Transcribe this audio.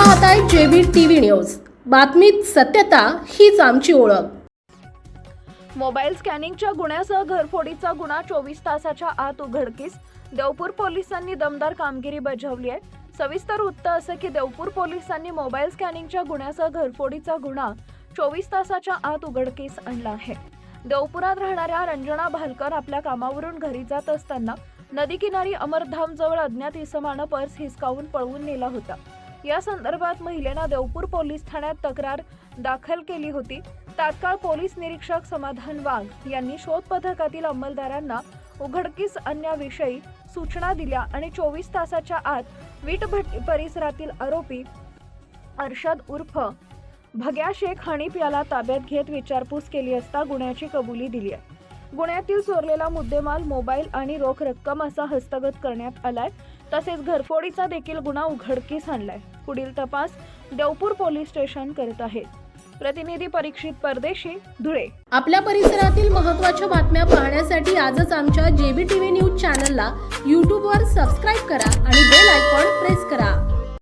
पाहताय JB TV news. बातमीत सत्यता हीच आमची ओळख। मोबाईल स्कॅनिंगच्या गुन्ह्यासह घरफोडीचा गुन्हा 24 तासाच्या आत उघडकीस। देवपूर पोलिसांनी दमदार कामगिरी बजावली आहे। सविस्तर वृत्त असं की देवपूर पोलिसांनी मोबाईल स्कॅनिंगच्या गुन्ह्यासह घरफोडीचा गुन्हा 24 तासाच्या आत उघडकीस आणला आहे। देवपुरात राहणाऱ्या रंजना भालकर आपल्या कामावरून घरी जात असताना नदीकिनारी अमरधाम जवळ अज्ञात इसमानं पर्स हिसकावून पळवून नेला होता। या संदर्भात महिलेनं देवपूर पोलीस ठाण्यात तक्रार दाखल केली होती। तात्काळ पोलीस निरीक्षक समाधान वाघ यांनी शोध पथकातील अंमलदारांना उघडकीस आणण्याविषयी सूचना दिल्या आणि 24 तासाच्या आत वीटभट्टी परिसरातील आरोपी अर्शद उर्फ भग्या शेख हनीफ याला ताब्यात घेत विचारपूस केली असता गुन्ह्याची कबुली दिली आहे। गुन्ह्यातील चोरलेला मुद्देमाल मोबाईल आणि रोख रक्कम असा हस्तगत करण्यात आलाय। तसेच घरफोडीचा देखील गुन्हा उघडकीस आणलाय। पुढील तपास देवपूर पोलीस स्टेशन करत आहेत। प्रतिनिधी परीक्षित परदेशी, धुळे। आपल्या परिसरातील महत्त्वाच्या बातम्या पाहण्यासाठी आजच आमच्या जेबी टीव्ही न्यूज चॅनलला YouTube वर सबस्क्राइब करा आणि बेल आयकॉन प्रेस करा।